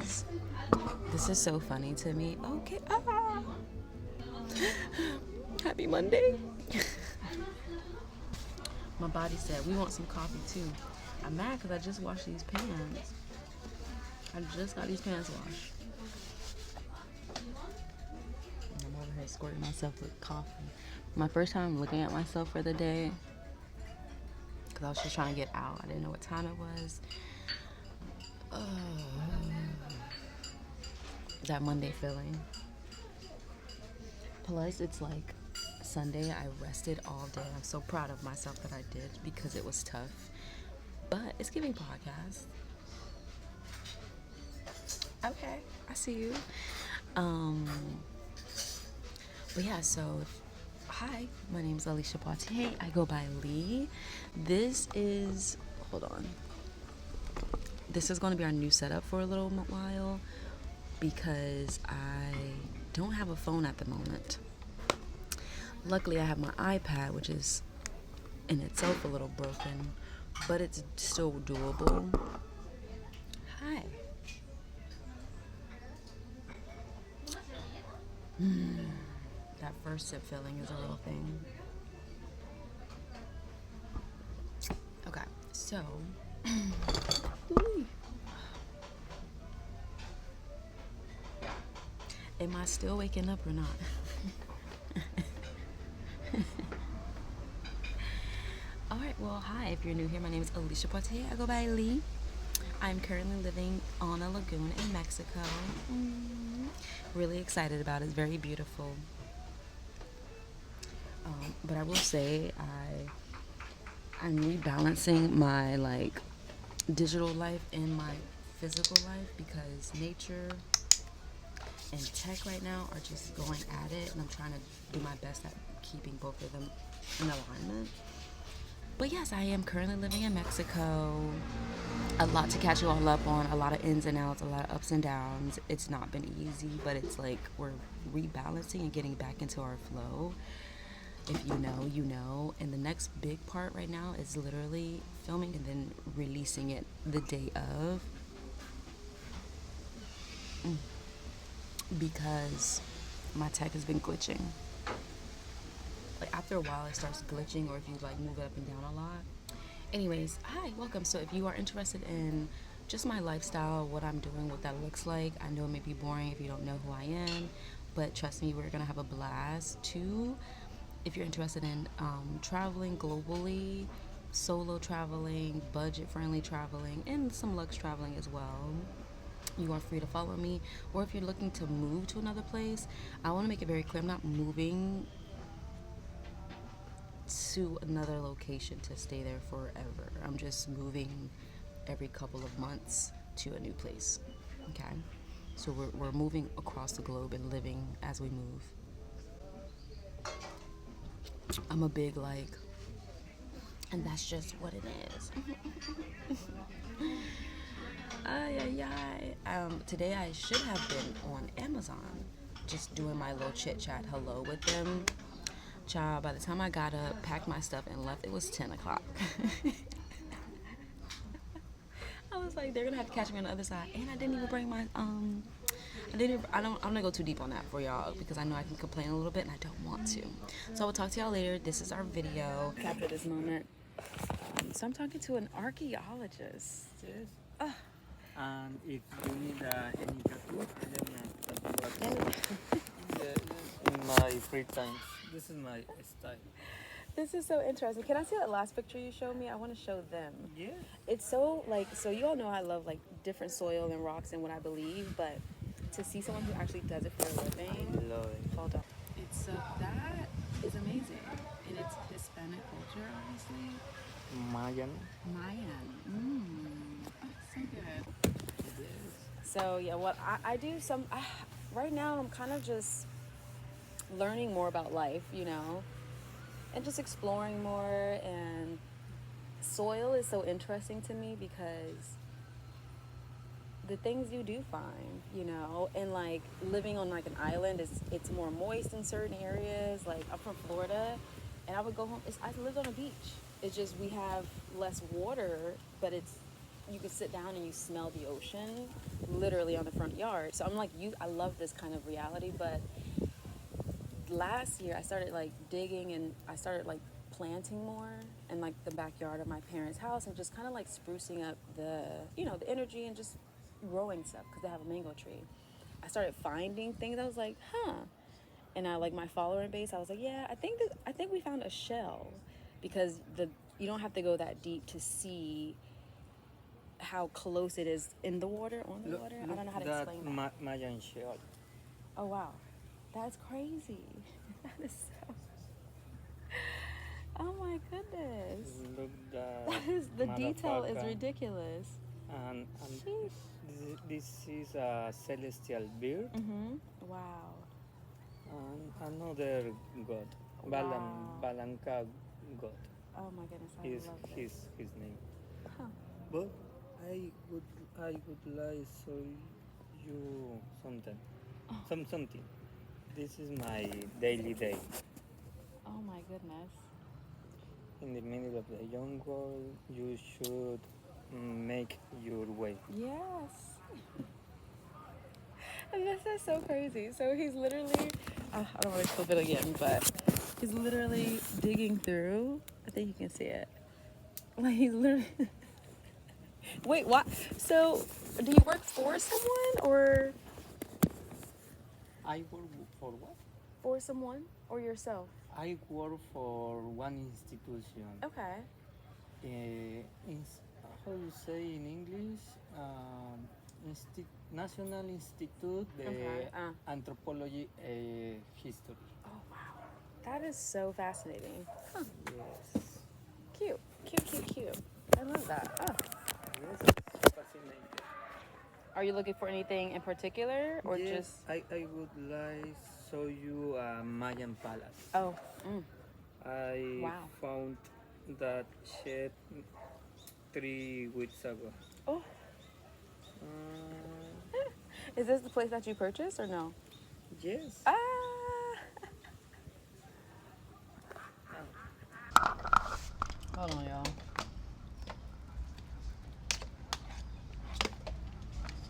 guys. This is so funny to me. Okay. Happy Monday. My body said, we want some coffee too. I'm mad because I just washed these pans. I just got these pants washed. And I'm over here squirting myself with coffee. My first time looking at myself for the day because I was just trying to get out. I didn't know what time it was. That Monday feeling. Plus, it's like Sunday. I rested all day. I'm so proud of myself that I did because it was tough. But it's giving podcast. Okay, I see you. But yeah, so hi, my name is Alicia Poitier. I go by Lee. This is, hold on. This is going to be our new setup for a little while because I don't have a phone at the moment. Luckily, I have my iPad, which is in itself a little broken, but it's still doable. Hi. That first sip feeling is a real thing. Okay, so am I still waking up or not? Alright, well, hi, if you're new here, my name is Alicia Poitier. I go by Lee. I'm currently living on a lagoon in Mexico. Really excited about it. It's very beautiful. But I will say I'm rebalancing my digital life and my physical life because nature and tech right now are just going at it, and I'm trying to do my best at keeping both of them in alignment. But yes, I am currently living in Mexico. A lot to catch you all up on, a lot of ins and outs, a lot of ups and downs. It's not been easy, but it's like we're rebalancing and getting back into our flow. If you know, you know. And the next big part right now is literally filming and then releasing it the day of. Because my tech has been glitching. Like after a while it starts glitching, or if you like move it up and down a lot. Anyways, hi, welcome. So if you are interested in just my lifestyle, what I'm doing, what that looks like, I know it may be boring if you don't know who I am, but trust me, we're gonna have a blast too. If you're interested in traveling globally, solo traveling, budget-friendly traveling, and some luxe traveling as well, you are free to follow me. Or if you're looking to move to another place, I want to make it very clear, I'm not moving to another location to stay there forever. I'm just moving every couple of months to a new place. Okay? So we're moving across the globe and living as we move. I'm a big and that's just what it is. Today I should have been on Amazon just doing my little chit chat hello with them. Child, by the time I got up, packed my stuff, and left, it was 10 o'clock. I was like, they're gonna have to catch me on the other side. And I didn't even bring my, I'm gonna go too deep on that for y'all because I know I can complain a little bit and I don't want to. So I will talk to y'all later. This is our video. After this moment. So I'm talking to an archaeologist. Yes. And if you need any tattoo, in my free times, this is my style. This is so interesting. Can I see that last picture you showed me? I want to show them. Yeah. It's so so you all know I love different soil and rocks and what I believe, but to see someone who actually does it for a living. I love it. Hold on. It's that is amazing, and it's Hispanic culture, obviously. Mayan. Oh, so good. So yeah, what I do right now I'm kind of just learning more about life, and just exploring more. And soil is so interesting to me because the things you do find, and living on an island it's more moist in certain areas. I'm from Florida, and I would go home. I lived on a beach. It's just we have less water, but it's you could sit down and you smell the ocean literally on the front yard. So I'm like, I love this kind of reality. But last year I started like digging, and I started like planting more in like the backyard of my parents' house, and just kind of like sprucing up the the energy, and just growing stuff because they have a mango tree. I started finding things. I was like, huh. And I like my following base. I was like, yeah, I think we found a shell, because you don't have to go that deep to see how close it is in the water, on the water. I don't know how to explain that. Mayan shell. Oh wow, that's crazy. That is so. Oh my goodness. Look, That is, the detail is ridiculous. And Sheesh. this is a celestial bird. Wow. And another god, Wow. Balanka god. Oh my goodness, I Is love his this. his name. Huh. But I would like show you something. Something. This is my daily day. Oh my goodness. In the middle of the jungle, you should make your way. Yes. This is so crazy. So he's literally, I don't want to clip it again, but he's literally digging through. I think you can see it. Like he's literally. Wait, what? So, do you work for someone or I work for what? for someone or yourself? I work for one institution. Okay. How you say in English? National Institute de Anthropology History. Oh wow, that is so fascinating. Huh. Yes. Cute, cute, cute, cute. I love that. Oh. Yes, it's fascinating. Are you looking for anything in particular, or Yes, just? I would like show you a Mayan palace. Oh. I Wow. found that shed 3 weeks ago. Oh. Uh, Is this the place that you purchased or no? yes. Ah. Hold on, y'all.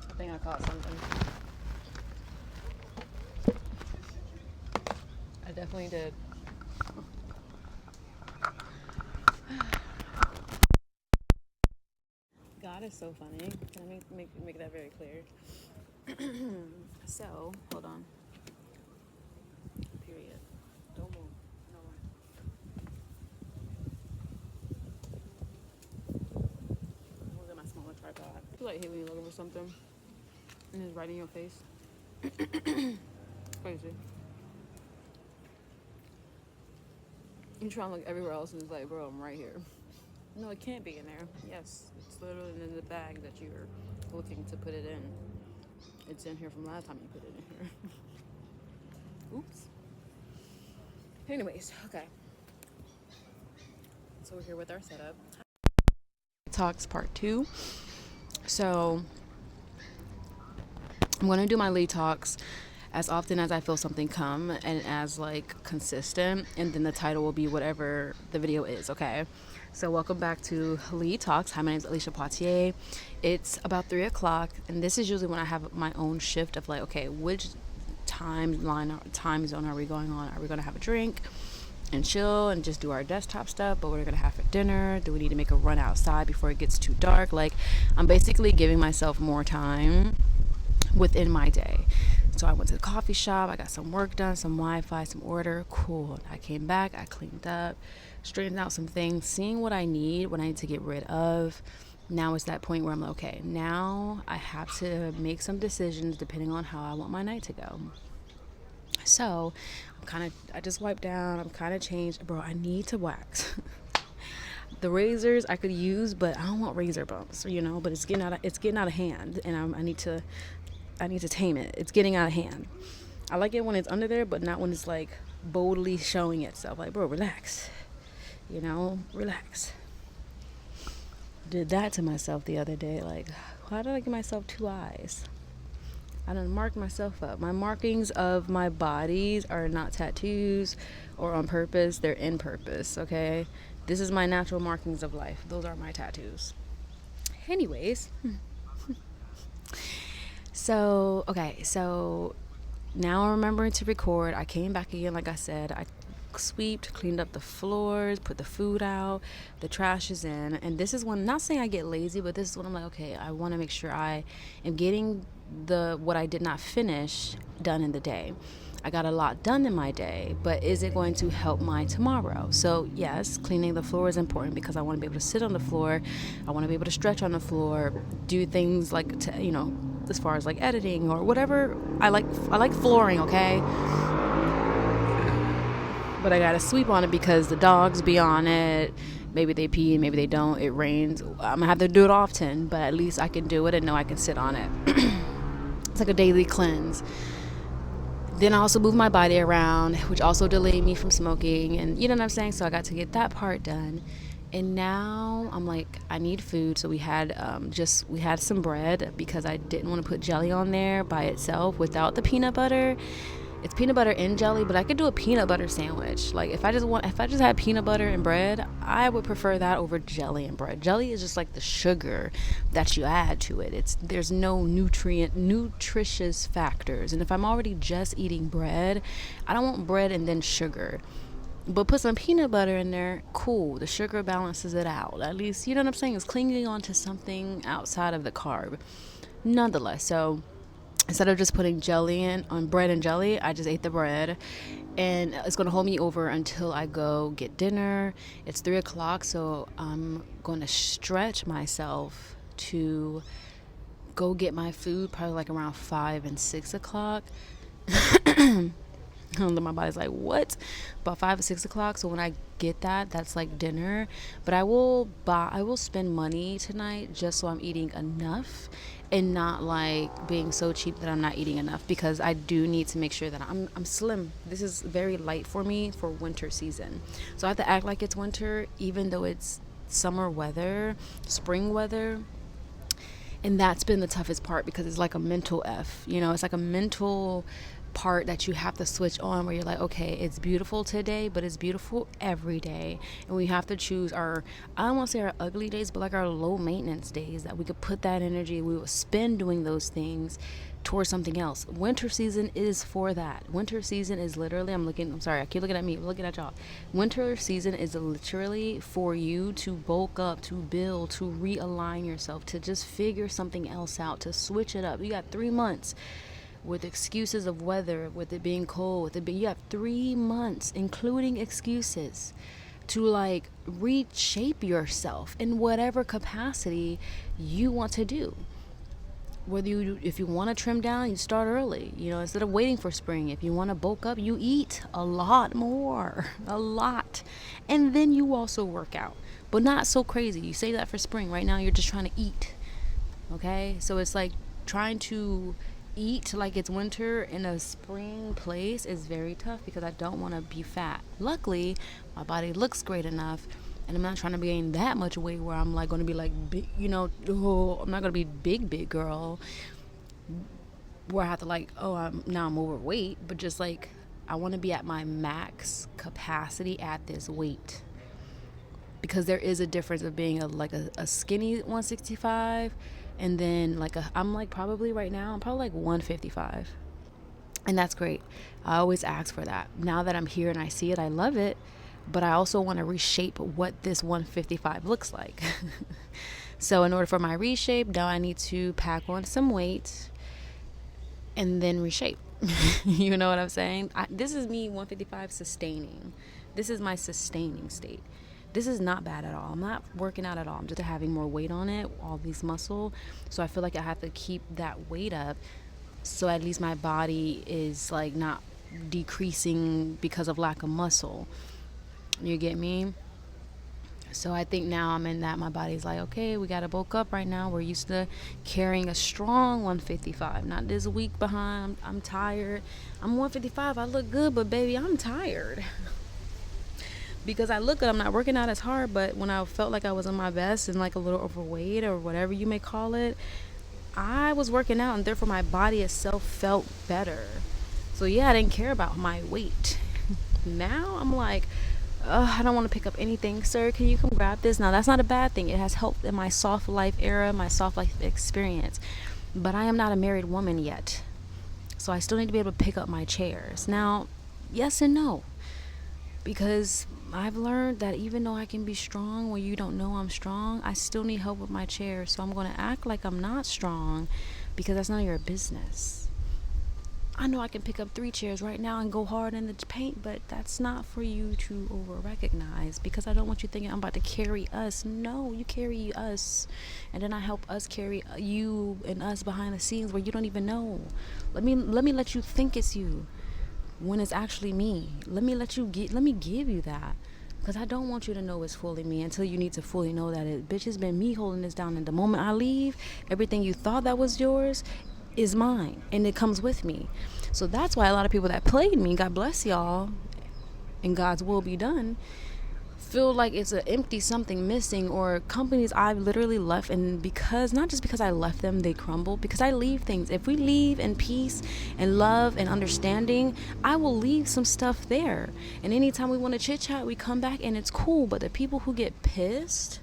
I think I caught something. I definitely did. God is so funny. Can I make that very clear? So, hold on. Period. Don't move. No one. Look at my smaller tripod. I feel like hate when you're looking for something and it's right in your face. Crazy. You try and look everywhere else and it's like, bro, I'm right here. No, it can't be in there. Yes, it's literally in the bag that you're looking to put it in. It's in here from last time you put it in here. Oops. Anyways, okay. So we're here with our setup. Talks part 2. So I'm going to do my lead talks as often as I feel something come, and as like consistent, and then the title will be whatever the video is, okay? So welcome back to Lead Talks. Hi, my name is Alicia Poitier. It's about 3 o'clock, and this is usually when I have my own shift of like, okay, which time zone are we going on? Are we going to have a drink and chill and just do our desktop stuff? But what are we going to have for dinner? Do we need to make a run outside before it gets too dark? Like, I'm basically giving myself more time within my day. So I went to the coffee shop, I got some work done, some Wi-Fi, some order, cool. I came back, I cleaned up, straightened out some things, seeing what I need to get rid of. Now it's that point where I'm like, okay, now I have to make some decisions depending on how I want my night to go. So I just wiped down, I'm kind of changed. Bro, I need to wax. The razors I could use, but I don't want razor bumps, but it's getting out of hand, and I need to tame it. It's getting out of hand. I like it when it's under there, but not when it's like boldly showing itself. Like, bro, relax. Relax. Did that to myself the other day. Like, why did I give myself 2 eyes? I done marked myself up. My markings of my bodies are not tattoos or on purpose. They're in purpose, okay? This is my natural markings of life. Those are my tattoos. Anyways, so okay, so now I'm remembering to record. I came back again, like I said. I sweeped, cleaned up the floors, put the food out, the trash is in. And this is when, not saying I get lazy, but this is when I'm like, okay, I want to make sure I am getting the what I did not finish done in the day. I got a lot done in my day, but is it going to help my tomorrow? So yes, cleaning the floor is important because I want to be able to sit on the floor. I want to be able to stretch on the floor, do things like, as far as like editing or whatever. I like flooring, okay? But I gotta sweep on it because the dogs be on it. Maybe they pee, maybe they don't. It rains. I'm gonna have to do it often, but at least I can do it and know I can sit on it. It's like a daily cleanse. Then I also moved my body around, which also delayed me from smoking, and you know what I'm saying. So I got to get that part done. And now I'm like, I need food. So we had some bread because I didn't want to put jelly on there by itself without the peanut butter. It's peanut butter and jelly, but I could do a peanut butter sandwich. Like if I just had peanut butter and bread, I would prefer that over jelly and bread. Jelly is just like the sugar that you add to it. There's no nutritious factors. And if I'm already just eating bread, I don't want bread and then sugar. But put some peanut butter in there, cool. The sugar balances it out. At least, you know what I'm saying? It's clinging on to something outside of the carb. Nonetheless, so instead of just putting jelly in on bread and jelly, I just ate the bread. And it's going to hold me over until I go get dinner. It's 3 o'clock, so I'm going to stretch myself to go get my food probably like around 5 and 6 o'clock. My body's like, what? About 5 or 6 o'clock. So when I get that, that's like dinner. But I will spend money tonight just so I'm eating enough and not like being so cheap that I'm not eating enough, because I do need to make sure that I'm slim. This is very light for me for winter season. So I have to act like it's winter even though it's summer weather, spring weather. And that's been the toughest part because it's like a mental it's like a mental part that you have to switch on, where you're like, okay, it's beautiful today, but it's beautiful every day. And we have to choose I don't want to say our ugly days, but like our low maintenance days, that we could put that energy we will spend doing those things towards something else. Winter season is for that. Winter season is literally, I'm sorry, I keep looking at me, I'm looking at y'all. Winter season is literally for you to bulk up, to build, to realign yourself, to just figure something else out, to switch it up. You got 3 months with excuses of weather, with it being cold, you have 3 months, including excuses, to like reshape yourself in whatever capacity you want to do. If you want to trim down, you start early, instead of waiting for spring. If you want to bulk up, you eat a lot more, a lot. And then you also work out, but not so crazy. You say that for spring. Right now, you're just trying to eat. Okay. So it's like trying to eat like it's winter in a spring place is very tough because I don't want to be fat. Luckily, my body looks great enough, and I'm not trying to gain that much weight where I'm like going to be like big, I'm not going to be big girl where I have to like, I'm overweight, but just like I want to be at my max capacity at this weight, because there is a difference of being a skinny 165 and then I'm like probably right now I'm probably like 155, and that's great. I always ask for that. Now that I'm here and I see it, I love it. But I also want to reshape what this 155 looks like. So in order for my reshape, now I need to pack on some weight and then reshape. You know what I'm saying? This is me 155 sustaining. This is my sustaining state. This is not bad at all. I'm not working out at all. I'm just having more weight on it, all these muscle. So I feel like I have to keep that weight up, so at least my body is like not decreasing because of lack of muscle. You get me? So I think now I'm in that. My body's like, okay, we got to bulk up right now. We're used to carrying a strong 155, not this week behind. I'm tired. I'm 155. I look good, but baby, I'm tired. Because I look good. I'm not working out as hard, but when I felt like I was on my best and like a little overweight or whatever you may call it, I was working out, and therefore my body itself felt better. So yeah, I didn't care about my weight. Now I'm like, I don't want to pick up anything. Sir, can you come grab this? Now, that's not a bad thing. It has helped in my soft life era, my soft life experience. But I am not a married woman yet. So I still need to be able to pick up my chairs. Now, yes and no. Because I've learned that even though I can be strong when you don't know I'm strong, I still need help with my chairs. So I'm going to act like I'm not strong because that's none of your business. I know I can pick up 3 chairs right now and go hard in the paint, but that's not for you to over recognize, because I don't want you thinking I'm about to carry us. No, you carry us, and then I help us carry you and us behind the scenes where you don't even know. Let me let you think it's you when it's actually me. Let me give you that. Because I don't want you to know it's fully me until you need to fully know that it, bitch, has been me holding this down. And the moment I leave, everything you thought that was yours is mine. And it comes with me. So that's why a lot of people that played me, God bless y'all, and God's will be done, feel like it's an empty something missing, or companies I've literally left, and because not just because I left them they crumble, because I leave things. If we leave in peace and love and understanding, I will leave some stuff there, and anytime we want to chit chat we come back and it's cool. But the people who get pissed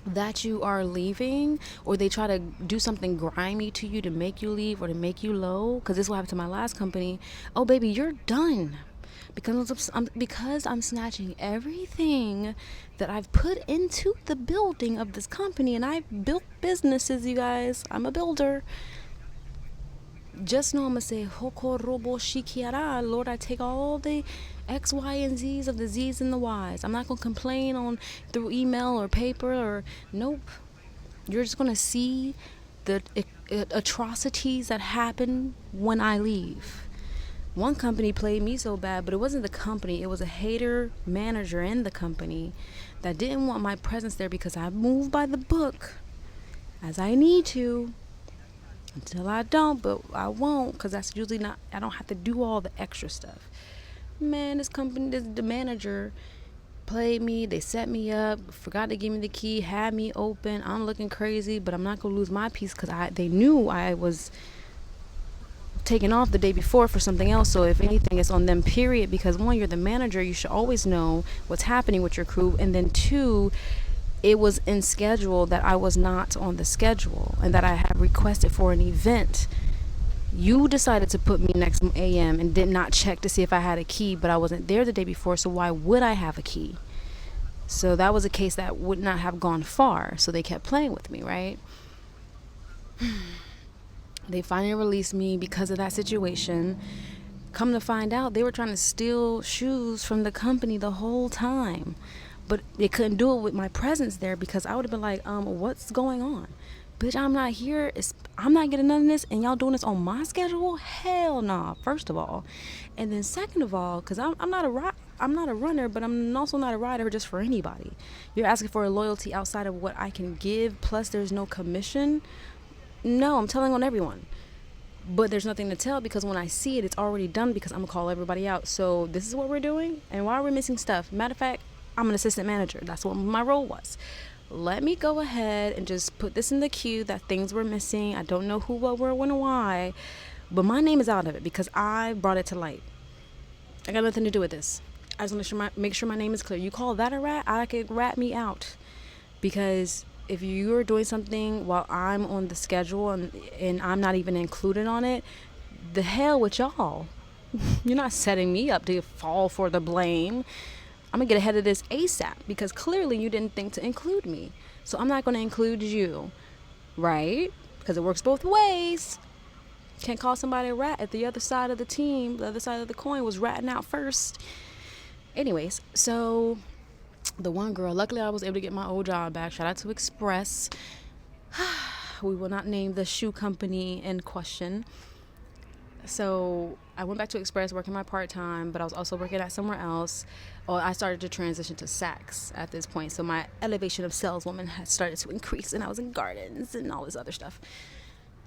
that you are leaving, or they try to do something grimy to you to make you leave or to make you low, because this is what happened to my last company. Oh baby, you're done. Because I'm snatching everything that I've put into the building of this company, and I've built businesses, you guys. I'm a builder. Just know I'm gonna say Hokorobo Shikiara. Lord, I take all the X, Y, and Z's of the Z's and the Y's. I'm not gonna complain on through email or paper or nope. You're just gonna see the atrocities that happen when I leave. One company played me so bad, but it wasn't the company. It was a hater manager in the company that didn't want my presence there because I move by the book as I need to. Until I don't, but I won't, because that's usually not, I don't have to do all the extra stuff. Man, this company, the manager played me. They set me up, forgot to give me the key, had me open. I'm looking crazy, but I'm not going to lose my peace because they knew I was taken off the day before for something else. So if anything, it's on them, period, because one, you're the manager, you should always know what's happening with your crew, and then two, it was in schedule that I was not on the schedule and that I had requested for an event. You decided to put me next AM and did not check to see if I had a key, but I wasn't there the day before, so why would I have a key? So that was a case that would not have gone far, so they kept playing with me, right? They finally released me because of that situation. Come to find out, they were trying to steal shoes from the company the whole time. But they couldn't do it with my presence there, because I would have been like, what's going on? Bitch, I'm not here. I'm not getting none of this, and y'all doing this on my schedule? Hell nah, first of all. And then second of all, because I'm not a runner, but I'm also not a rider just for anybody. You're asking for a loyalty outside of what I can give, plus there's no commission. No, I'm telling on everyone. But there's nothing to tell, because when I see it, it's already done, because I'm going to call everybody out. So this is what we're doing, and why are we missing stuff? Matter of fact, I'm an assistant manager. That's what my role was. Let me go ahead and just put this in the queue that things were missing. I don't know who, what, where, when, and why, but my name is out of it because I brought it to light. I got nothing to do with this. I just want to make sure my name is clear. You call that a rat? I could rat me out, because if you're doing something while I'm on the schedule and I'm not even included on it, the hell with y'all. You're not setting me up to fall for the blame. I'm going to get ahead of this ASAP, because clearly you didn't think to include me. So I'm not going to include you, right? Because it works both ways. Can't call somebody a rat if the other side of the team, the other side of the coin was ratting out first. Anyways, so the one girl, luckily I was able to get my old job back. Shout out to Express. We will not name the shoe company in question. So I went back to Express working my part-time, but I was also working at somewhere else. I started to transition to Saks at this point. So my elevation of saleswoman had started to increase, and I was in gardens and all this other stuff.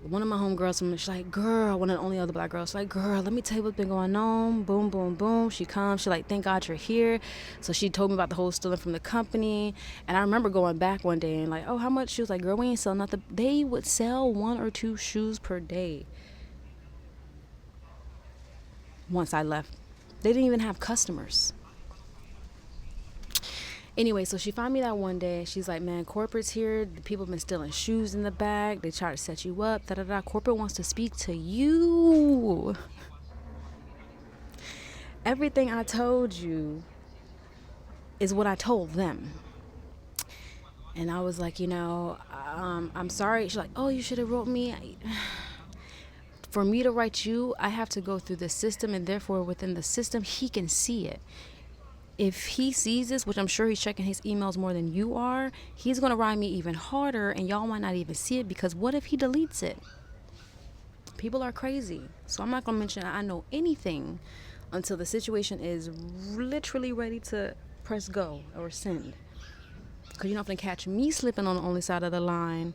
One of my homegirls, she's like, girl, one of the only other black girls, she's like, girl, let me tell you what's been going on. Boom, boom, boom. She comes. She like, thank God you're here. So she told me about the whole stealing from the company. And I remember going back one day and like, oh, how much? She was like, girl, we ain't sell nothing. They would sell 1 or 2 shoes per day. Once I left, they didn't even have customers. Anyway, so she found me that one day. She's like, man, corporate's here. The people have been stealing shoes in the bag. They try to set you up. Da da da. Corporate wants to speak to you. Everything I told you is what I told them. And I was like, I'm sorry. She's like, oh, you should have wrote me. For me to write you, I have to go through the system, and therefore within the system, he can see it. If he sees this, which I'm sure he's checking his emails more than you are, he's going to ride me even harder, and y'all might not even see it, because what if he deletes it? People are crazy. So I'm not going to mention I know anything until the situation is literally ready to press go or send. Because you're not going to catch me slipping on the only side of the line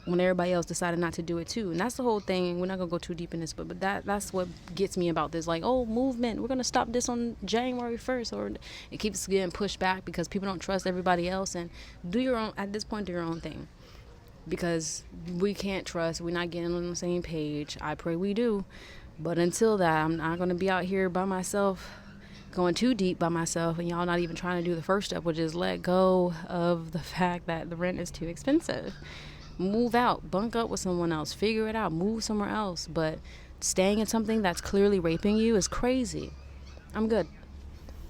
when everybody else decided not to do it too. And that's the whole thing. We're not going to go too deep in this, but that's what gets me about this. Like, oh, movement, we're going to stop this on January 1st. Or it keeps getting pushed back because people don't trust everybody else. And do your own, at this point, do your own thing. Because we can't trust. We're not getting on the same page. I pray we do. But until that, I'm not going to be out here by myself, going too deep by myself, and y'all not even trying to do the first step, which is let go of the fact that the rent is too expensive. Move out, bunk up with someone else, figure it out, move somewhere else. But staying in something that's clearly raping you is crazy. I'm good.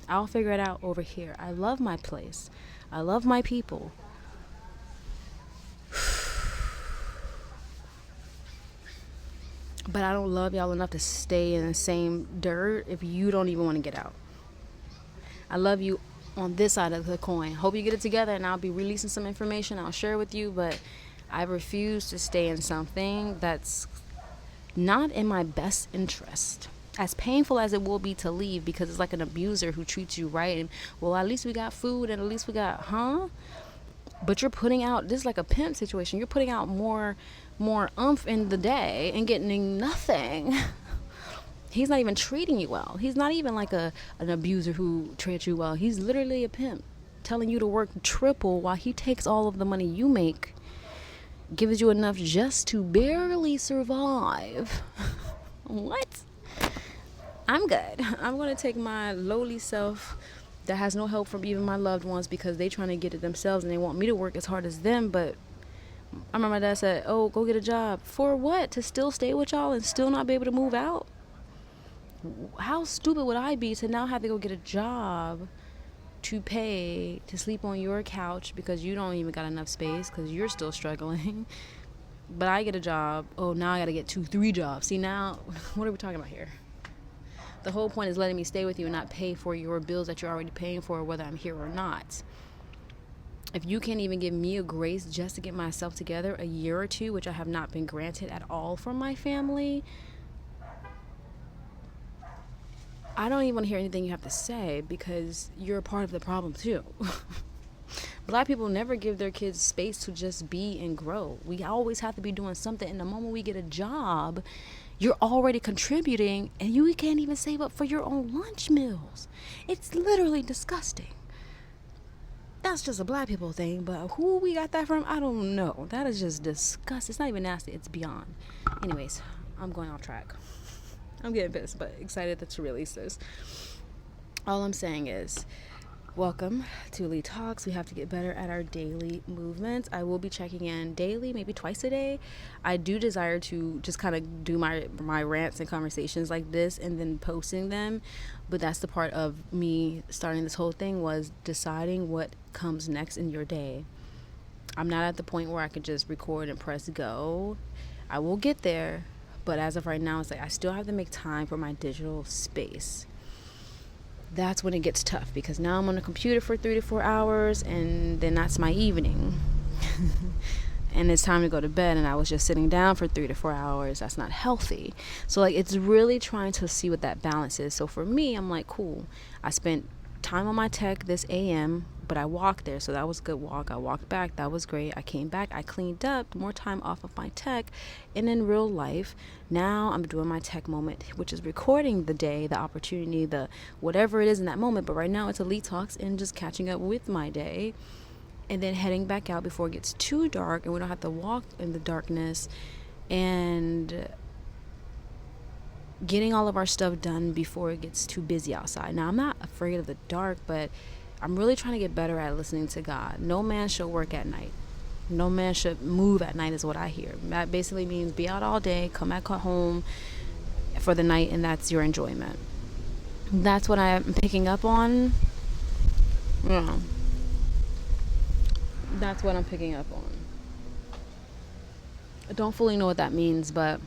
I'll figure it out over here. I love my place. I love my people. But I don't love y'all enough to stay in the same dirt if you don't even want to get out. I love you on this side of the coin. Hope you get it together, and I'll be releasing some information. I'll share with you, but I refuse to stay in something that's not in my best interest. As painful as it will be to leave, because it's like an abuser who treats you right, and well, at least we got food, and at least we got, but you're putting out, this is like a pimp situation. You're putting out more oomph in the day and getting nothing. He's not even treating you well. He's not even like an abuser who treats you well. He's literally a pimp, telling you to work triple while he takes all of the money you make, gives you enough just to barely survive. What? I'm good. I'm going to take my lowly self that has no help from even my loved ones, because they trying to get it themselves and they want me to work as hard as them. But I remember my dad said, oh, go get a job. For what? To still stay with y'all and still not be able to move out? How stupid would I be to now have to go get a job to pay to sleep on your couch because you don't even got enough space because you're still struggling? But I get a job. Oh, now I got to get 2-3 jobs. See, now, what are we talking about here? The whole point is letting me stay with you and not pay for your bills that you're already paying for, whether I'm here or not. If you can't even give me a grace just to get myself together a year or two, which I have not been granted at all from my family, I don't even want to hear anything you have to say, because you're a part of the problem too. Black people never give their kids space to just be and grow. We always have to be doing something. And the moment we get a job, you're already contributing, and you can't even save up for your own lunch meals. It's literally disgusting. That's just a black people thing, but who we got that from, I don't know. That is just disgusting. It's not even nasty, it's beyond. Anyways, I'm going off track. I'm getting pissed, but excited to release this. All I'm saying is, welcome to Lee Talks. We have to get better at our daily movements. I will be checking in daily, maybe twice a day. I do desire to just kind of do my rants and conversations like this and then posting them. But that's the part of me starting this whole thing, was deciding what comes next in your day. I'm not at the point where I could just record and press go. I will get there. But as of right now, it's like I still have to make time for my digital space. That's when it gets tough, because now I'm on the computer for 3 to 4 hours, and then that's my evening. And it's time to go to bed, and I was just sitting down for 3 to 4 hours. That's not healthy. So like, it's really trying to see what that balance is. So for me, I'm like, cool. I spent time on my tech this AM, but I walked there, so that was a good walk. I walked back, that was great. I came back, I cleaned up, more time off of my tech. And in real life, now I'm doing my tech moment, which is recording the day, the opportunity, the whatever it is in that moment. But right now it's Elite Talks and just catching up with my day, and then heading back out before it gets too dark and we don't have to walk in the darkness, and getting all of our stuff done before it gets too busy outside. Now, I'm not afraid of the dark, but I'm really trying to get better at listening to God. No man shall work at night. No man should move at night is what I hear. That basically means be out all day, come back home for the night, and that's your enjoyment. That's what I'm picking up on. Yeah. That's what I'm picking up on. I don't fully know what that means, but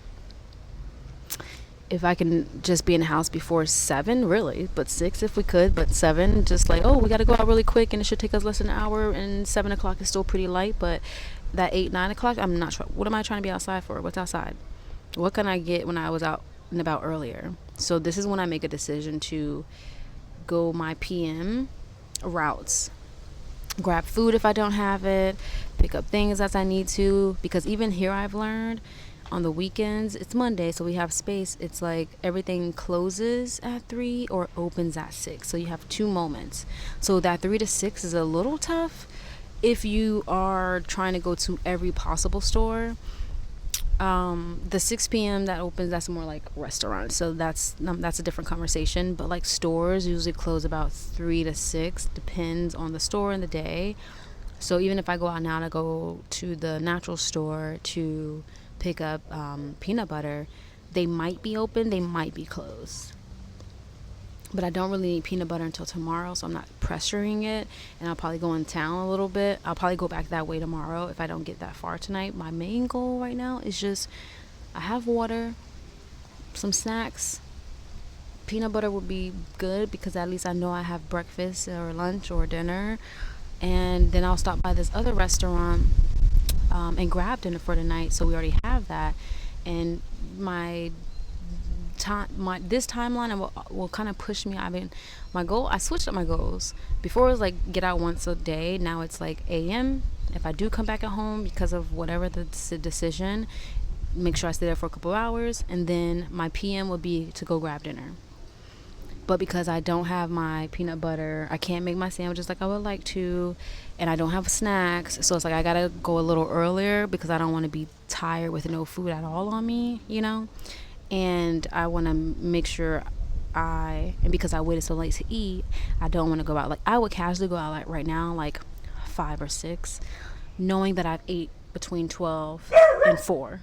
if I can just be in the house before 7, really, but 6 if we could, but 7, just like, oh, we got to go out really quick and it should take us less than an hour, and 7 o'clock is still pretty light, but that 8, 9 o'clock, I'm not sure. What am I trying to be outside for? What's outside? What can I get when I was out and about earlier? So this is when I make a decision to go my PM routes. Grab food if I don't have it, pick up things as I need to, because even here I've learned on the weekends, it's Monday, so we have space. It's like everything closes at 3 or opens at 6, so you have 2 moments. So that 3 to 6 is a little tough if you are trying to go to every possible store. The 6 p.m. that opens, that's more like restaurants, so that's a different conversation. But like stores usually close about 3 to 6, depends on the store and the day. So even if I go out now to go to the natural store to pick up peanut butter, they might be open, they might be closed. But I don't really need peanut butter until tomorrow, so I'm not pressuring it. And I'll probably go in town a little bit. I'll probably go back that way tomorrow if I don't get that far tonight. My main goal right now is just, I have water, some snacks. Peanut butter would be good because at least I know I have breakfast or lunch or dinner. And then I'll stop by this other restaurant and grab dinner for the night, so we already have that. And this timeline will kind of push me. I mean, my goal, I switched up my goals. Before it was like get out once a day. Now it's like AM. If I do come back at home because of whatever the decision, make sure I stay there for a couple hours, and then my PM will be to go grab dinner. But because I don't have my peanut butter, I can't make my sandwiches like I would like to, and I don't have snacks, so it's like I gotta go a little earlier because I don't want to be tired with no food at all on me, and I want to make sure and because I waited so late to eat, I don't want to go out. Like I would casually go out like right now, like 5 or 6, knowing that I've ate between 12 and 4.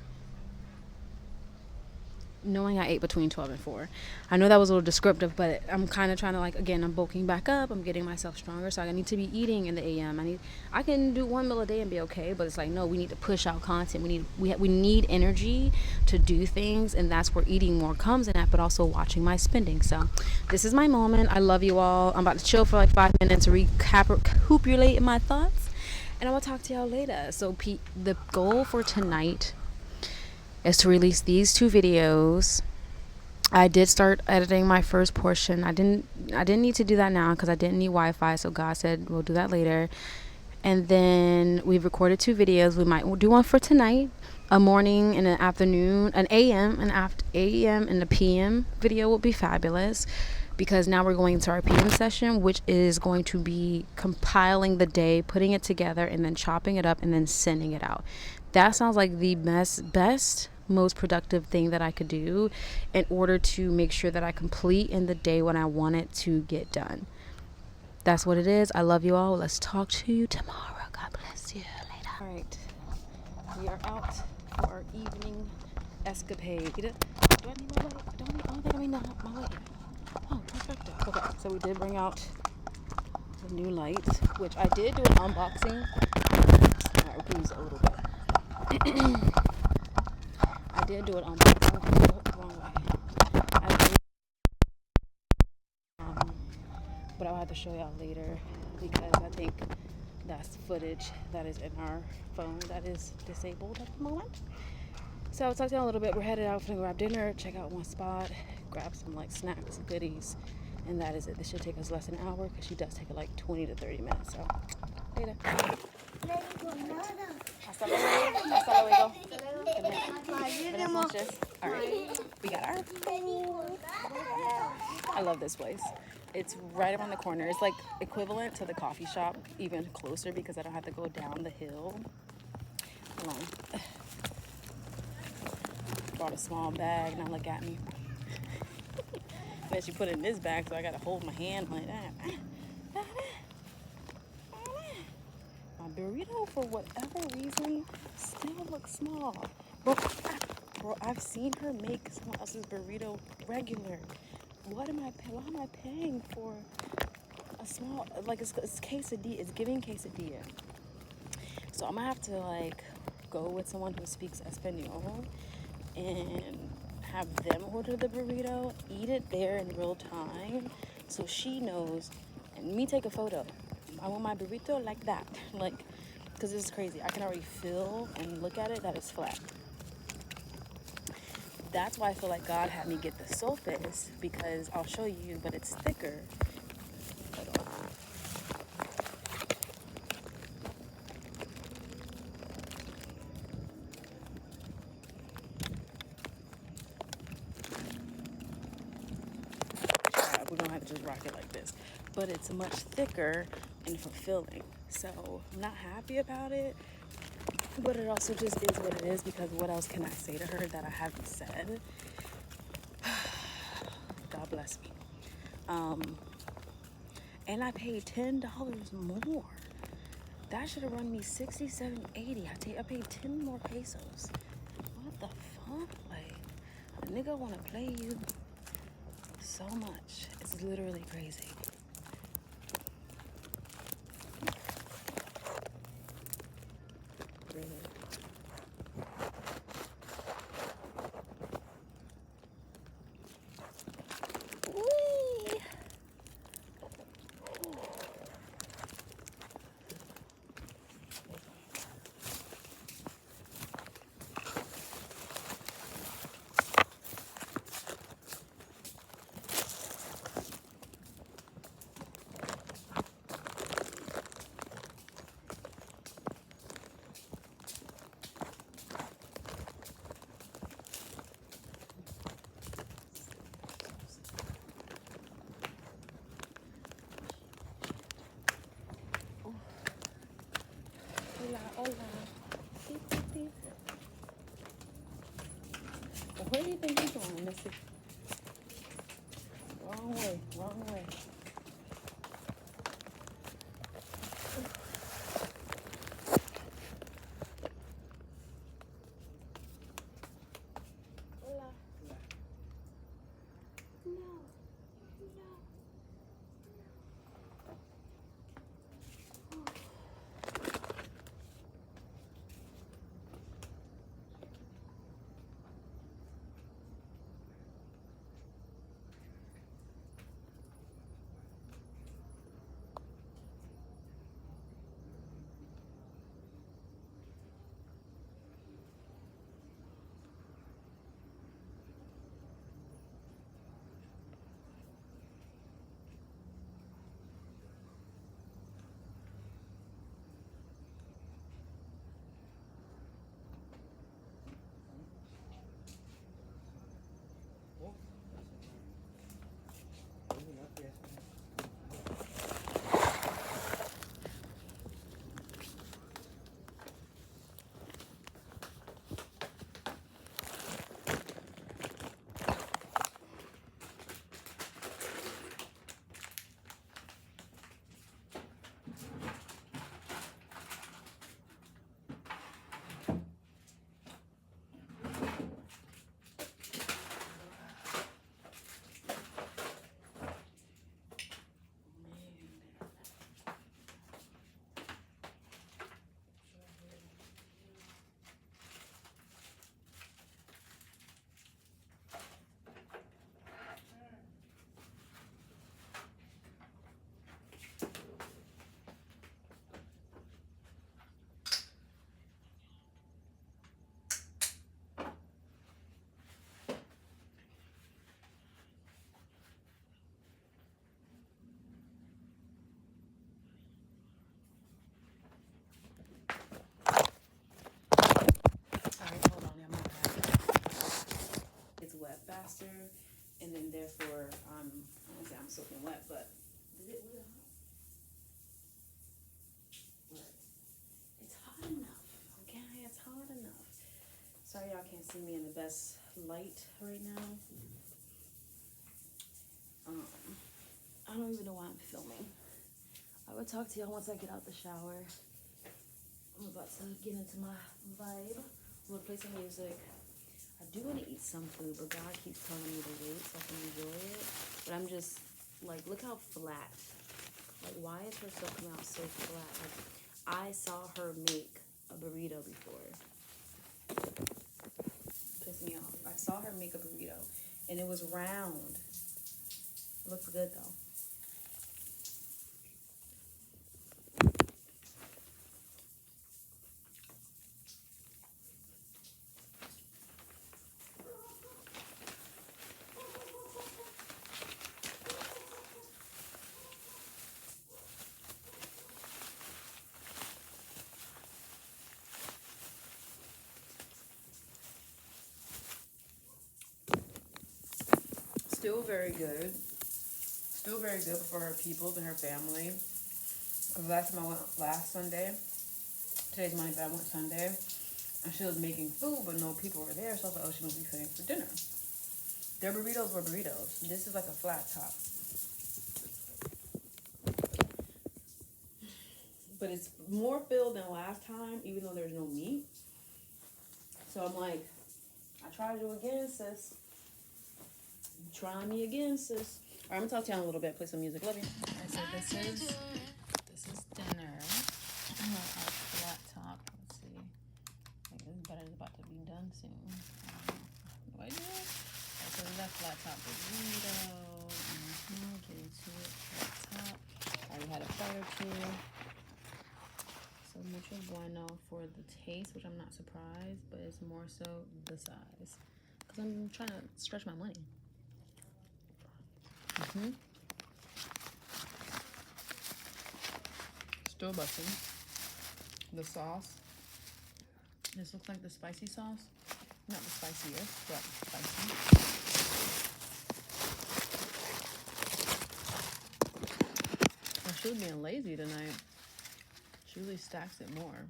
Knowing I ate between 12 and 4. I know that was a little descriptive, but I'm kind of trying to, like, again, I'm bulking back up. I'm getting myself stronger, so I need to be eating in the AM. I can do 1 meal a day and be okay, but it's like, no, we need to push out content. We need energy to do things, and that's where eating more comes in at, but also watching my spending. So this is my moment. I love you all. I'm about to chill for like 5 minutes to recapitulate my thoughts, and I will talk to y'all later. So the goal for tonight is to release these 2 videos. I did start editing my first portion. I didn't need to do that now because I didn't need Wi-Fi, so God said we'll do that later. And then we've recorded 2 videos. We might do one for tonight, a morning and an afternoon, an AM and a PM video will be fabulous, because now we're going into our PM session, which is going to be compiling the day, putting it together, and then chopping it up and then sending it out. That sounds like the best, most productive thing that I could do in order to make sure that I complete in the day when I want it to get done. That's what it is. I love you all. Let's talk to you tomorrow. God bless you. Later. All right. We are out for our evening escapade. Do I need my light? I don't think I need my light. Oh, perfect. Okay, so we did bring out the new light, which I did do an unboxing. All right, we can use it a little bit. I did do it on the wrong way. But I'll have to show y'all later because I think that's footage that is in our phone that is disabled at the moment. So I'll talk to y'all a little bit. We're headed out to grab dinner, check out one spot, grab some like snacks, goodies, and that is it. This should take us less than an hour because she does take like 20 to 30 minutes. So later. Hasta luego. All right, we got our food. I love this place. It's right around the corner. It's like equivalent to the coffee shop, even closer because I don't have to go down the hill. Hold on. Brought a small bag. Now look at me. Then she put it in this bag, so I gotta hold my hand like that. burrito, for whatever reason, still looks small. Bro, I've seen her make someone else's burrito regular. Why am I paying for a small, like, it's quesadilla, it's giving quesadilla. So I'm gonna have to, like, go with someone who speaks Espanol and have them order the burrito, eat it there in real time, so she knows, and me take a photo. I want my burrito like that, like, because this is crazy. I can already feel and look at it that it's flat. That's why I feel like God had me get the sopes, because I'll show you, but it's thicker. Hold on. We're gonna have to just rock it like this, but it's much thicker and fulfilling. So I'm not happy about it, but it also just is what it is, because what else can I say to her that I haven't said? God bless me. And I paid $10 more. That should have run me $67.80. I paid 10 more pesos. What the fuck? Like, a nigga wanna play you so much. It's literally crazy. Really. Whee! Hola, hola. Beep, beep, beep. Well, where do you think you're going, Missy? Wrong way, wrong way. Hola. No, no. Alright, hold on, my bad. It's wet faster, and then therefore, I don't say I'm soaking wet, but was it hot? It's hot enough, okay? It's hot enough. Sorry y'all can't see me in the best light right now. I don't even know why I'm filming. I will talk to y'all once I get out the shower. I'm about to get into my vibe. I'm gonna play some music. I do want to eat some food, but God keeps telling me to wait so I can enjoy it. But I'm just like, look how flat. Like, why is her stuff coming out so flat? Like, I saw her make a burrito before. Pissed me off. I saw her make a burrito, and it was round. It looks good though. Still very good. Still very good for her peoples and her family. Because last time I went last Sunday, today's Monday, but I went Sunday, and she was making food, but no people were there, so I was like, oh, she must be cooking for dinner. Their burritos were burritos. This is like a flat top. But it's more filled than last time, even though there's no meat. So I'm like, I tried you again, sis. Try me again, sis. All right, I'm gonna talk to you in a little bit. Play some music. Love you. Alright, so this is dinner. Our flat top. Let's see. I think this butter is about to be done soon. What is it? Alright, so this is that flat top burrito. Get into it. Flat top. I already had a bite or two. So mucho bueno for the taste, which I'm not surprised, but it's more so the size. Because I'm trying to stretch my money. Still busting. The sauce. This looks like the spicy sauce. Not the spiciest, but spicy. She was being lazy tonight. She really stacks it more.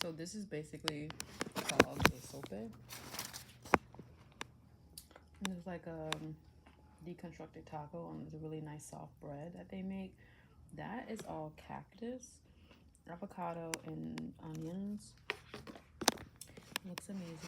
So this is basically called a sope. And it's like a deconstructed taco on this really nice soft bread that they make. That is all cactus, avocado, and onions. Looks amazing.